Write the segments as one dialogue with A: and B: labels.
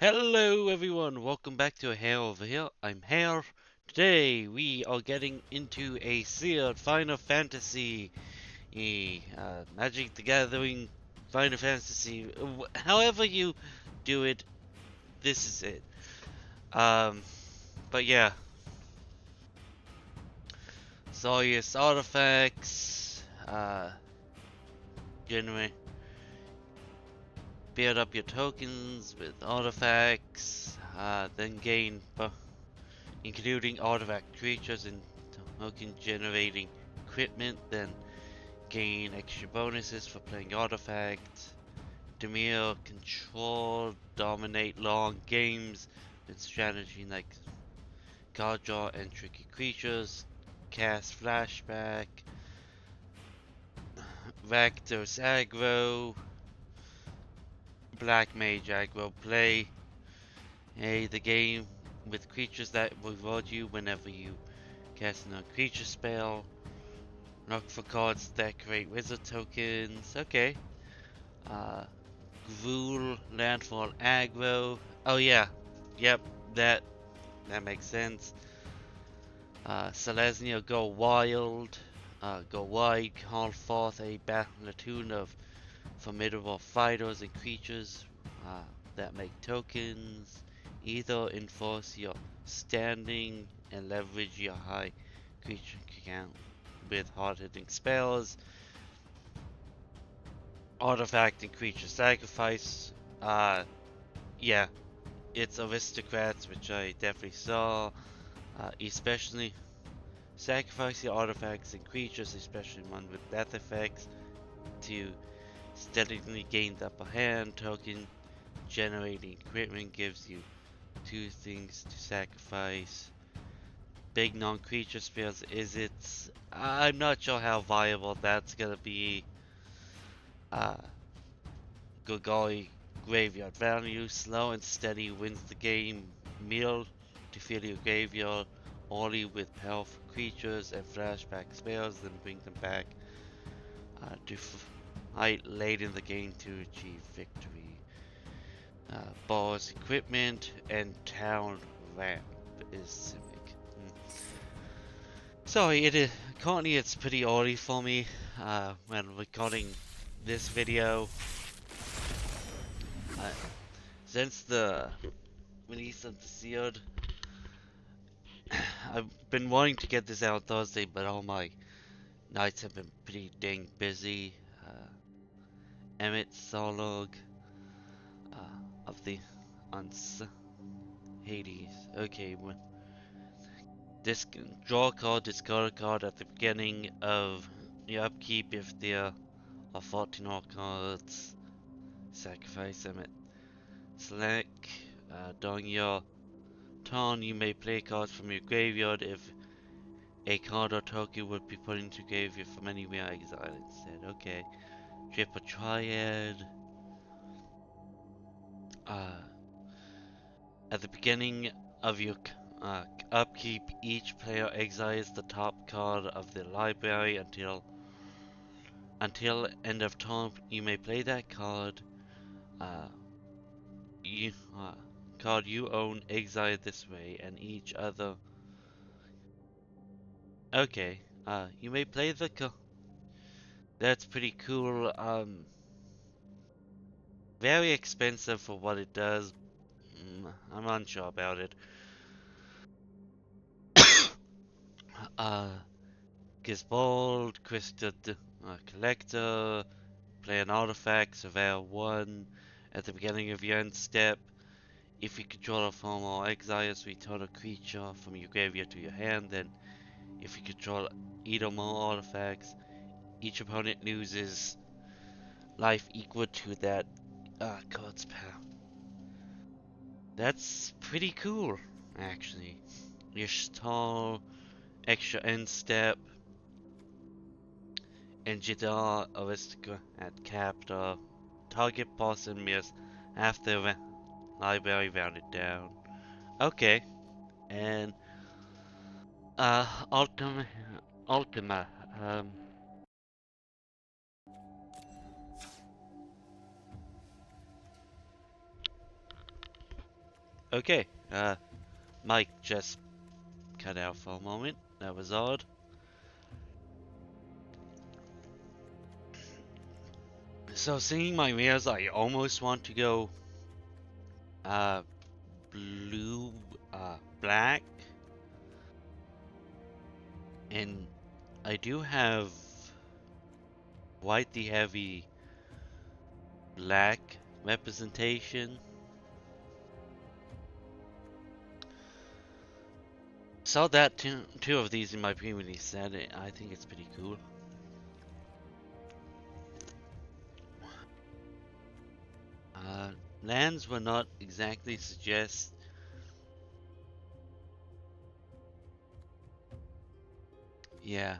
A: Hello everyone, welcome back to Hare over here. I'm Hare. Today we are getting into a sealed Final Fantasy, Magic the Gathering, Final Fantasy, however you do it, this is it. Um, but yeah, Soyuz artifacts, generate, build up your tokens with artifacts, then gain including artifact creatures and token generating equipment, then gain extra bonuses for playing artifacts. Demir control, dominate long games with strategy like card draw and tricky creatures, cast flashback, Rakdos aggro, black mage aggro play. The game with creatures that reward you whenever you cast a creature spell. Look for cards that create wizard tokens. Okay. Uh, Gruul, landfall, aggro. Oh yeah. Yep. That makes sense. Selesnya, go wild. Go wide. Call forth a platoon of formidable fighters and creatures that make tokens. Either enforce your standing and leverage your high creature count with hard-hitting spells. Artifact and creature sacrifice. Yeah, it's aristocrats, which I definitely saw. Especially sacrifice your artifacts and creatures, especially one with death effects, to steadily gain the upper hand. Token generating equipment gives you two things to sacrifice. Big non-creature spells, is it? I'm not sure how viable that's gonna be. Uh, Gogoi graveyard value. Slow and steady wins the game. Meal to fill your graveyard only with powerful creatures and flashback spells, then bring them back to fight late in the game to achieve victory. Boss equipment and town ramp is civic. Sorry, it is currently it's pretty early for me when recording this video. Uh, since the release of the Sealed, I've been wanting to get this out Thursday, but all my nights have been pretty dang busy. Emmett Solog of the Uns Hades. Okay, draw a card, discard a card at the beginning of your upkeep if there are 14 more cards. Sacrifice Emmett. Select during your turn, you may play cards from your graveyard if a card or token would be put into graveyard from anywhere exiled instead. Okay. Triple Triad. Uh, at the beginning of your upkeep, each player exiles the top card of the library until end of turn. You may play that card. Uh, you card you own exiled this way, and each other. Okay. You may play the card. That's pretty cool. Very expensive for what it does. I'm unsure about it. uh, Gizbold, Crystal Collector, play an artifact, surveil 1 at the beginning of your end step. If you control a form or exiles, return a creature from your graveyard to your hand. Then, if you control either more artifacts, each opponent loses life equal to that card's power. That's pretty cool, actually. Your stall, extra end step, and Jidar Aristocrat Captor. Target boss and miss after the library rounded down. Okay, and Ultima. Um, Okay, Mike just cut out for a moment. That was odd. So seeing my mirrors, I almost want to go uh blue, black, and I do have quite the heavy black representation. Saw that two of these in my pre-release set. I think it's pretty cool. Lands will not exactly suggest. Yeah.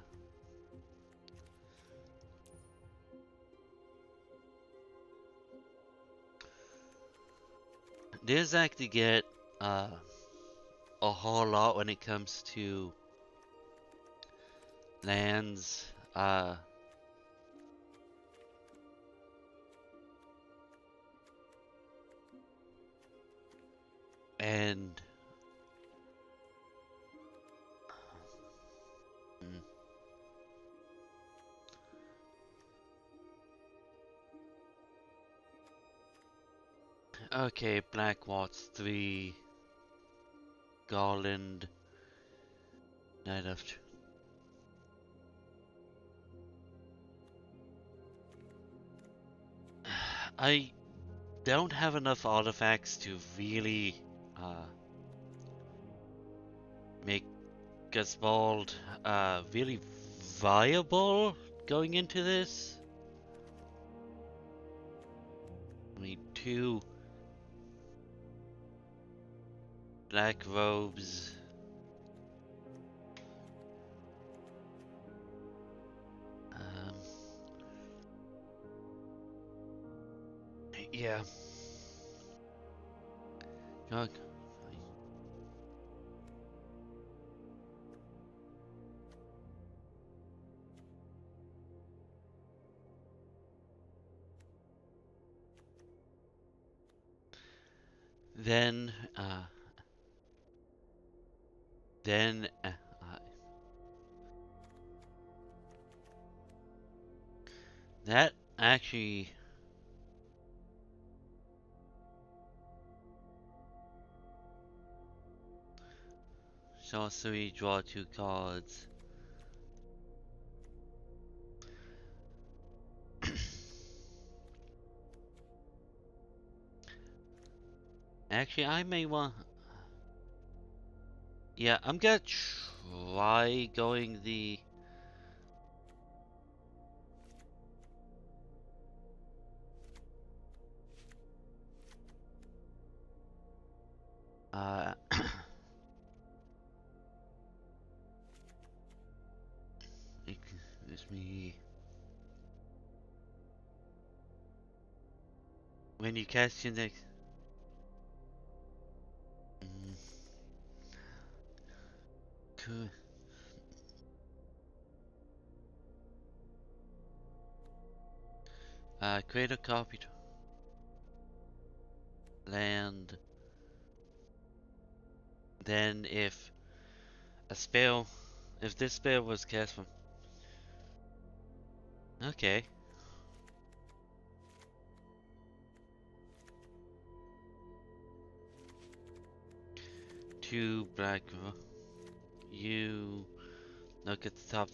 A: There's actually get uh, a whole lot when it comes to lands. And mm, okay, Black Watts 3, Garland, Night of. I don't have enough artifacts to really uh, make Gusbald really viable going into this. I mean, 2 black robes. Um, yeah. God. Then, then, that actually. Sorcery, draw 2 cards. Actually, I may want. Yeah, I'm gonna try going the. Excuse me. When you cast your next. Mm, cool. Create a copy to land. Then if a spell, if this spell was cast from. Okay. 2 black. You look at the top.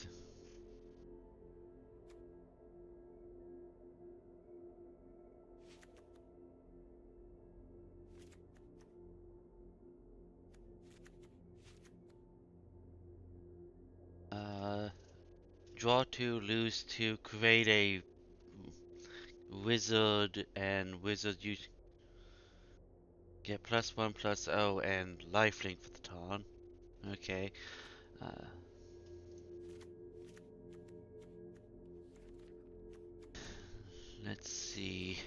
A: Draw 2, lose 2, create a wizard, and wizard you get +1/+0 and lifelink for the turn. Okay. Uh, let's see.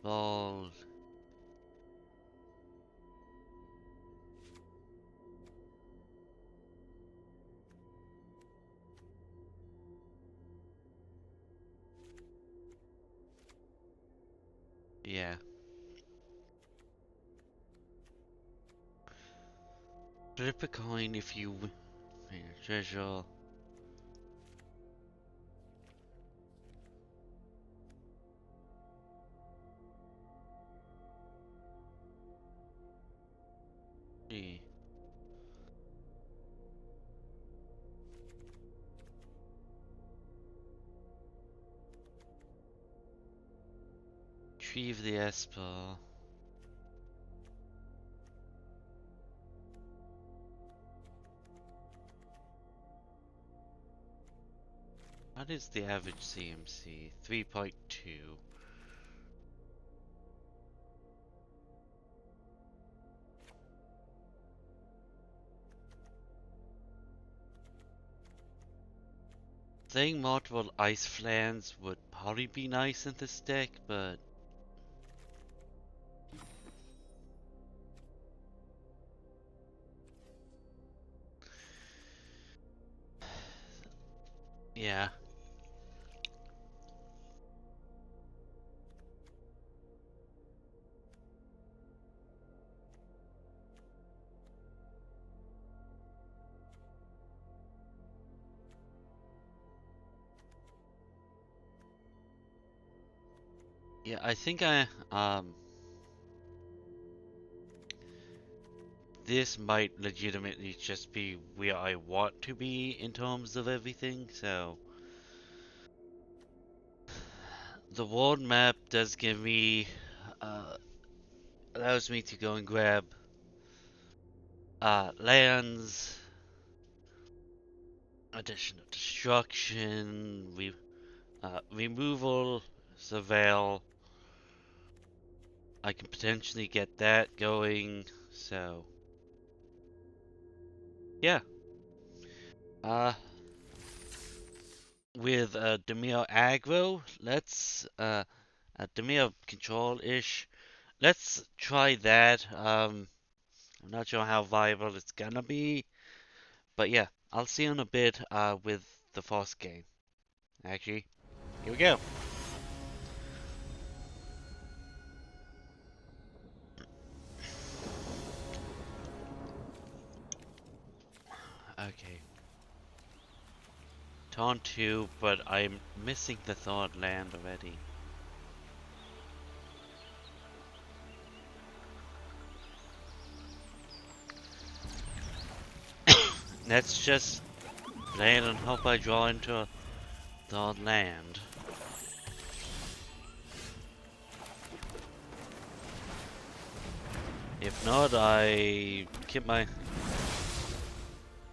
A: Small. Yeah. Flip a coin if you win a treasure. Gee. Retrieve the Esper. What is the average CMC? 3.2. Saying multiple ice flans would probably be nice in this deck, but yeah. Yeah, I think this might legitimately just be where I want to be in terms of everything, so the world map does give me uh allows me to go and grab lands, additional destruction, removal, surveil. I can potentially get that going, so yeah. Uh, with Demir aggro, let's Demir control-ish. Let's try that. I'm not sure how viable it's gonna be, but yeah, I'll see you in a bit with the first game. Actually, here we go. Okay. Turn 2, but I'm missing the third land already. Let's just play it and hope I draw into a third land. If not, I keep my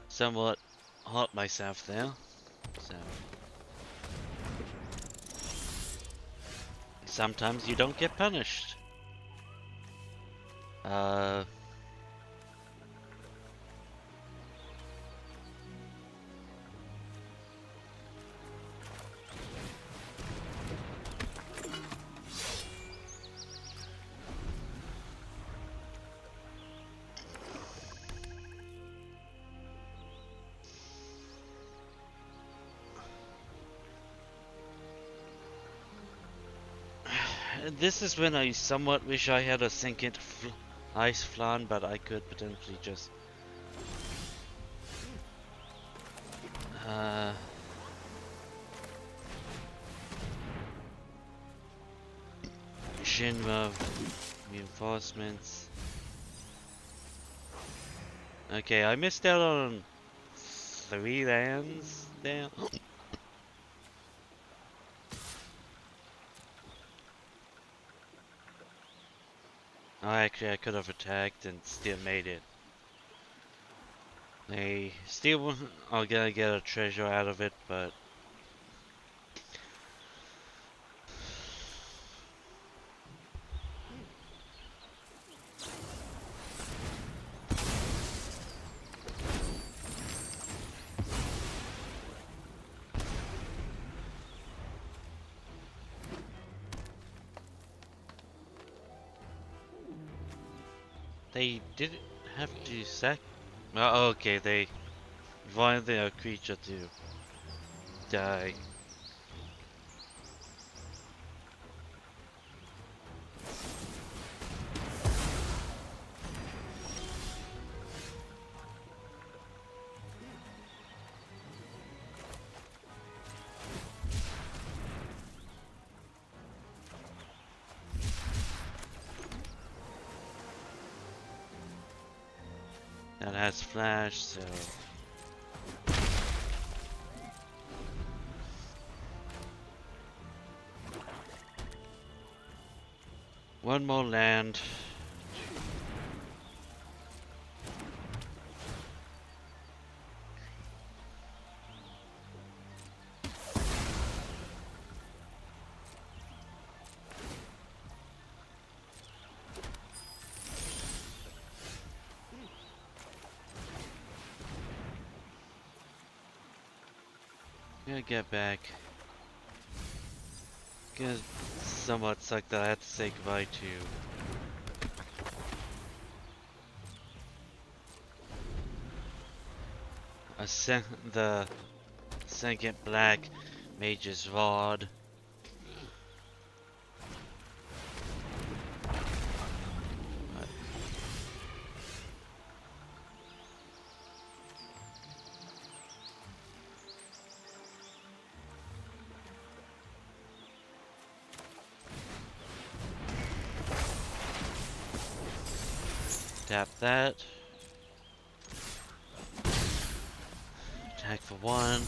A: somewhat hurt myself there. So sometimes you don't get punished. Uh, this is when I somewhat wish I had a second ice flan, but I could potentially just Shinra reinforcements. Okay, I missed out on 3 lands there. Oh, actually, I could have attacked and still made it. They still are gonna get a treasure out of it, but they didn't have to sack. Oh, okay, they wanted their creature to die. That has flash, so one more land. Gonna get back. Gonna somewhat suck that I had to say goodbye to the second black mage's rod. Tap that. Attack for 1.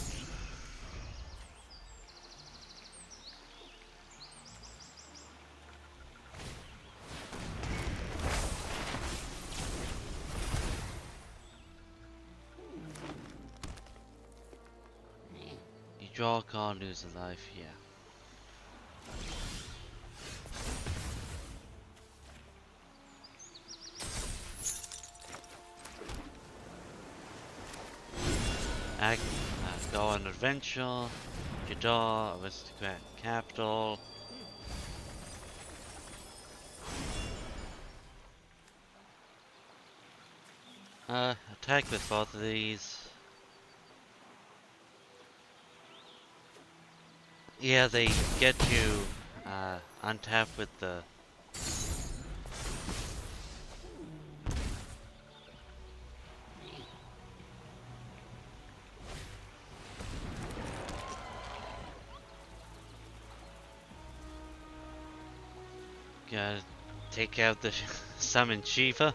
A: You draw a card, lose a life, yeah. Go on adventure, Gadar, aristocrat capital. Attack with both of these. Yeah, they get you untap with the gotta take out the summon Shiva.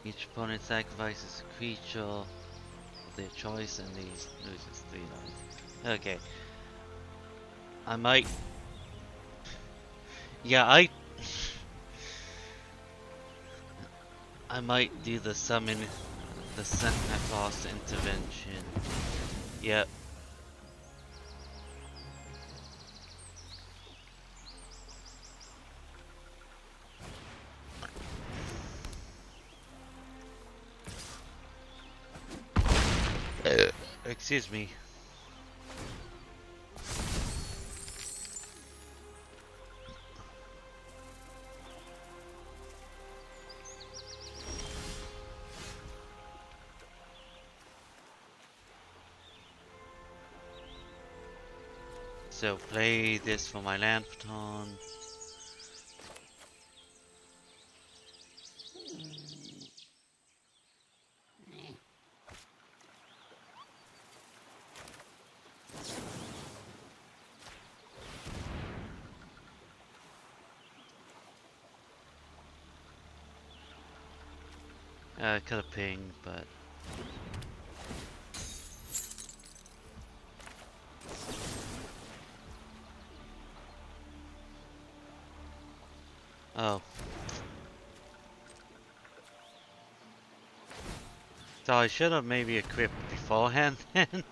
A: Each opponent sacrifices a creature of their choice and these loses 3 lives. Okay. I might... Yeah, I might do the summon, the Fast intervention. Yep. Excuse me. So play this for my land baton. Could have pinged, but oh. So I should have maybe equipped beforehand then.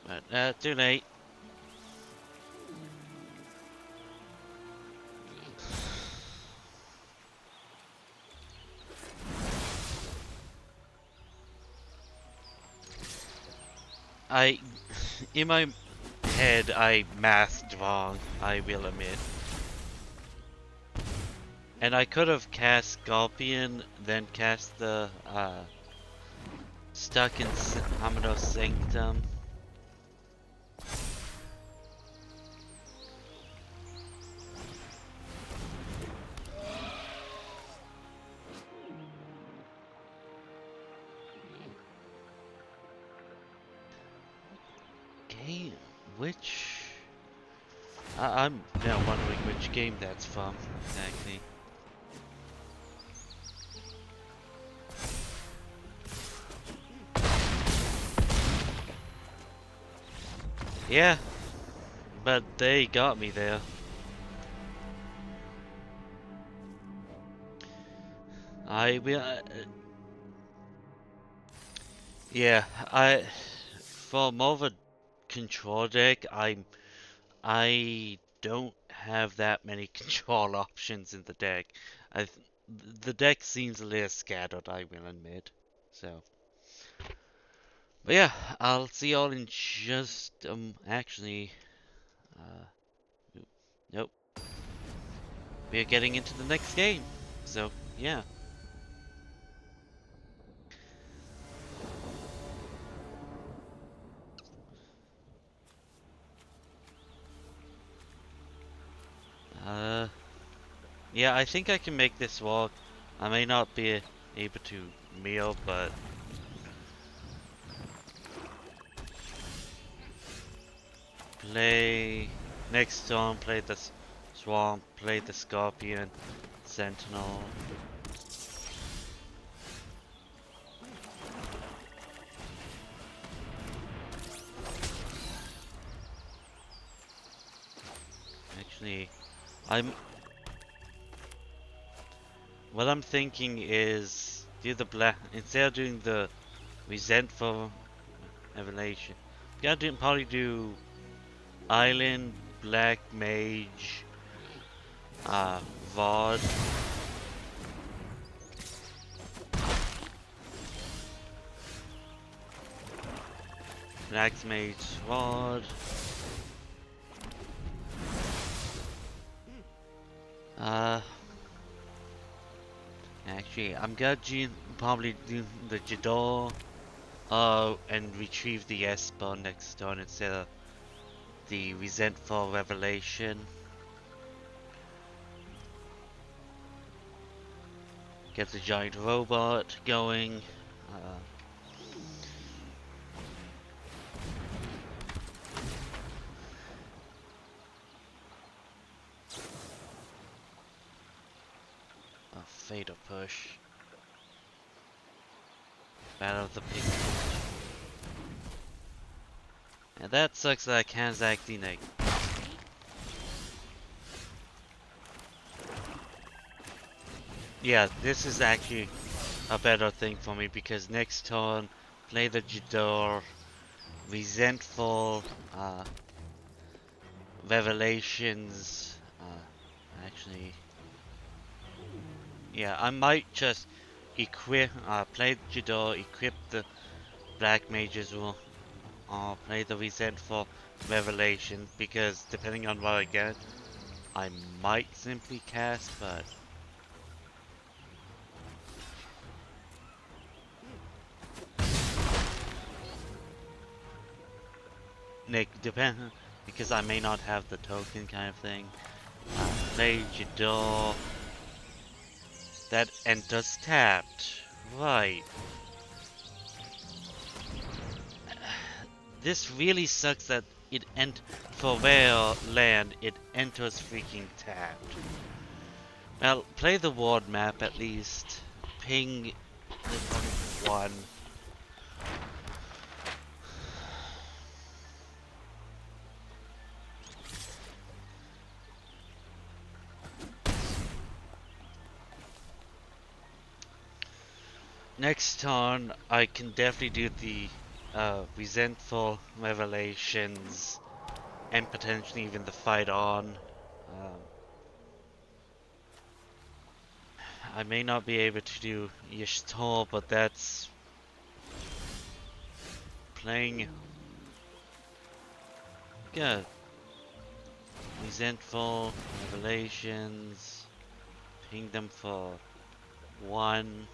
A: But too late. In my head, I mathed wrong, I will admit. And I could have cast Scorpion, then cast the, stuck in Hamado Sanctum. Which... I'm now wondering which game that's from, exactly. Yeah, but they got me there. I will... yeah, for more of a control deck, I don't have that many control options in the deck. The deck seems a little scattered, I will admit. So, but yeah, I'll see y'all in just actually, nope, we're getting into the next game. So yeah. Uh, yeah, I think I can make this walk. I may not be able to meal, but play next turn, play the swamp, play the scorpion, sentinel. Actually, I'm. What I'm thinking is do the black instead of doing the resentful revelation. Gotta probably do island, black mage, vod. Black mage, vod. Actually, I'm gonna probably do the Jador, and retrieve the Esper next turn instead of the resentful revelation. Get the giant robot going. A fatal push. Battle of the Pixels. And that sucks that I can't exactly like. Yeah, this is actually a better thing for me because next turn, play the Jador, resentful, revelations. Actually, yeah, I might just equip, play Jador, equip the Black Mages will, play the resentful revelation because depending on what I get, I might simply cast, but. Nick, depend because I may not have the token kind of thing. Play Jador. That enters tapped. Right. This really sucks that it for rare land it enters freaking tapped. Well, play the ward map at least. Ping the one. Next turn, I can definitely do the resentful revelations and potentially even the fight on. I may not be able to do Yashtar, but that's playing good. Resentful revelations, ping them for 1.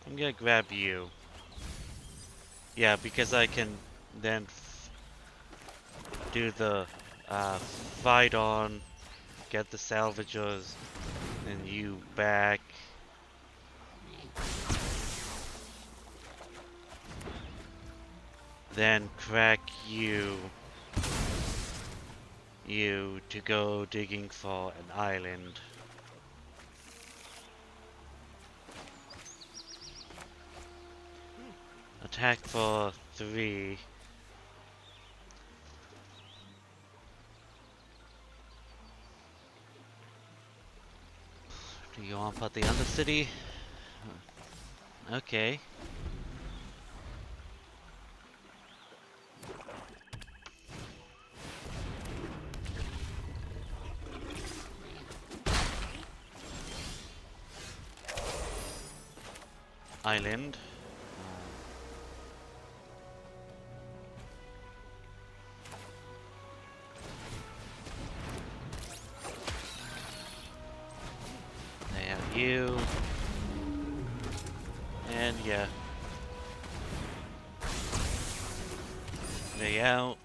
A: I'm gonna grab you. Yeah, because I can then do the fight on, get the salvagers, and you back. Then crack you to go digging for an island. Attack for 3. Do you want to put the Undercity? Okay. Island. They have you. And yeah. They out.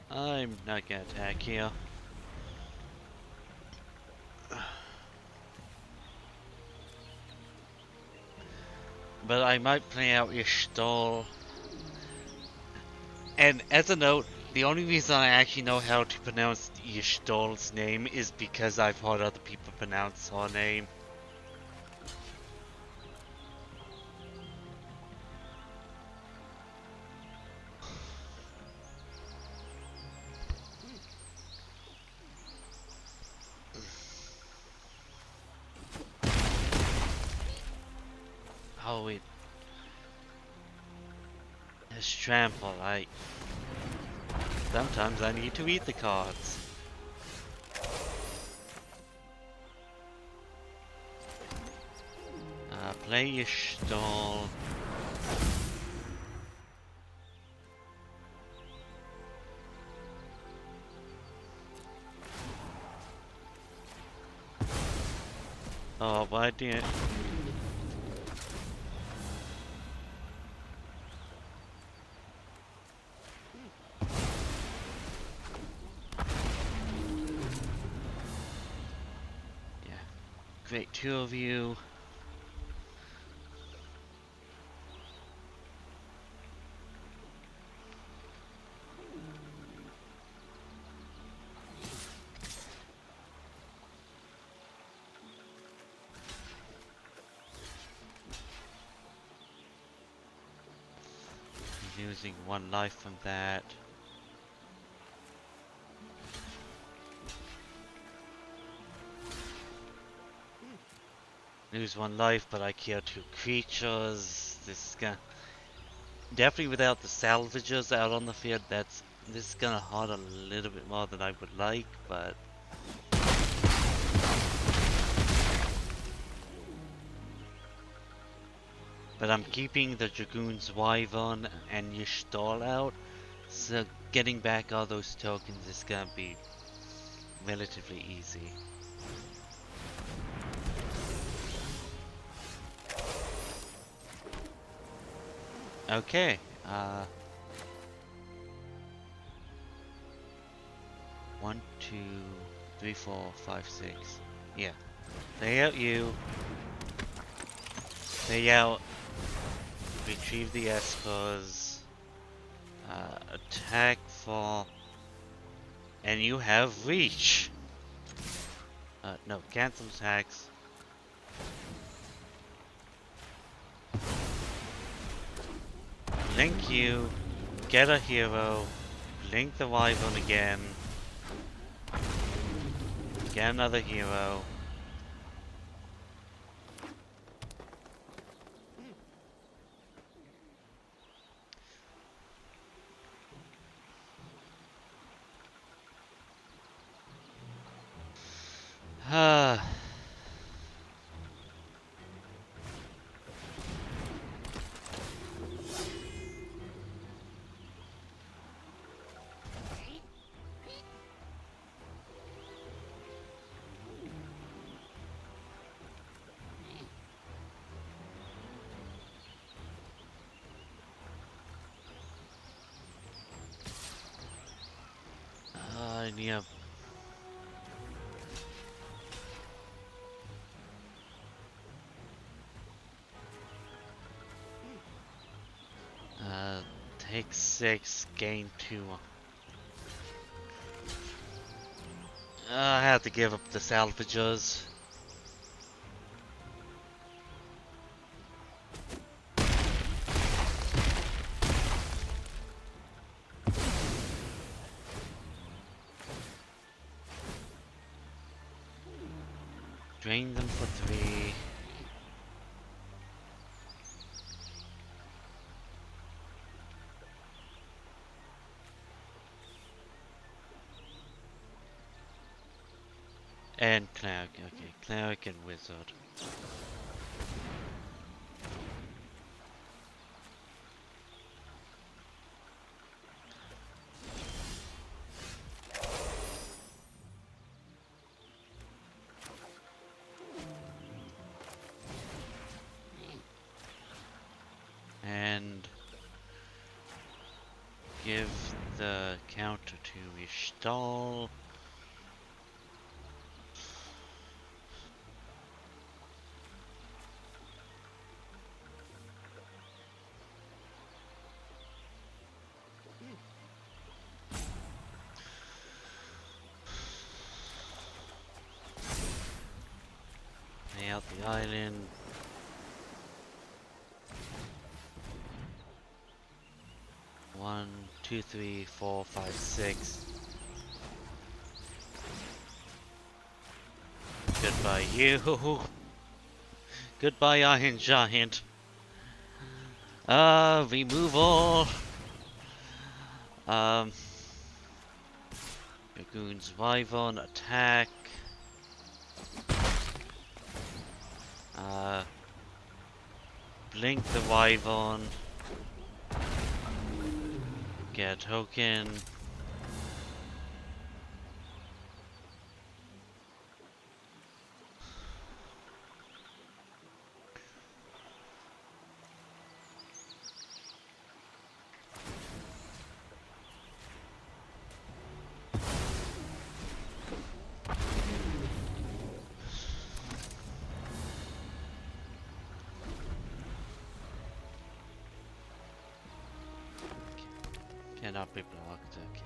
A: I'm not gonna attack here. But I might play out your stall. And as a note, the only reason I actually know how to pronounce Yishtol's name is because I've heard other people pronounce her name. Oh wait. It's trample, sometimes I need to read the cards. Play your stall. Oh, why didn't... Yeah. Great, 2 of you. Using 1 life from that. Lose 1 life, but I kill 2 creatures. This is gonna... Definitely without the salvagers out on the field, this is gonna hurt a little bit more than I would like, but... But I'm keeping the Dragoon's Wyvern and Y'shtoll out, so getting back all those tokens is gonna be relatively easy. Okay, 1, 2, 3, 4, 5, 6. Yeah. They out you. They out. Retrieve the Espers. Attack for... And you have reach. No, cancel attacks. Blink you. Get a hero. Blink the Wyvern again. Get another hero. Yeah. Take 6, gain 2. I had to give up the salvages. Drain them for 3. And cleric, okay, cleric and wizard. And give the counter to Ishtal. Lay out the island. One, two, three, four, five, 6. Goodbye, you. Goodbye, Iron Giant. Removal. Dragoon's Wyvern attack. Blink the Wyvern. Get a token. Cannot be blocked, okay.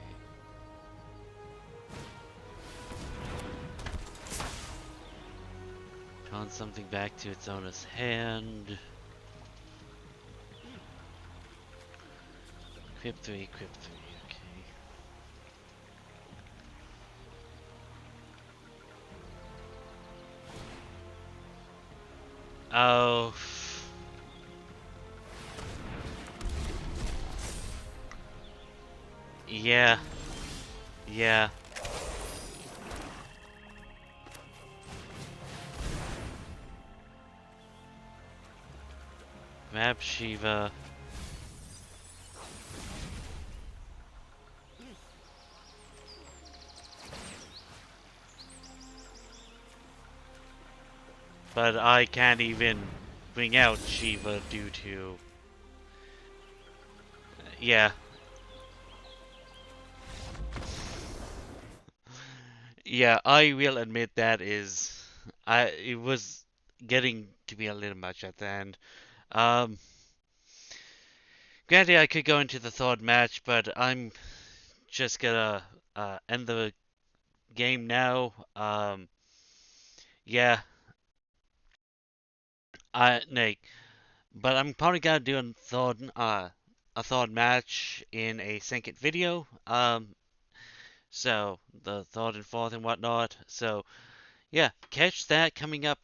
A: Turn something back to its owner's hand. Equip 3, equip 3, okay. Oh. Yeah. Yeah. Grab Shiva. But I can't even bring out Shiva due to... yeah. Yeah, I will admit that is... it was getting to be a little much at the end. Um, Granted, I could go into the third match, but I'm just gonna end the game now. Yeah, Nick, but I'm probably gonna do a third match in a second video. So the third and fourth and whatnot. So yeah, catch that coming up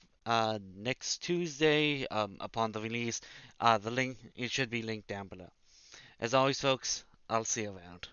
A: next Tuesday upon the release. The link, it should be linked down below. As always, folks, I'll see you around.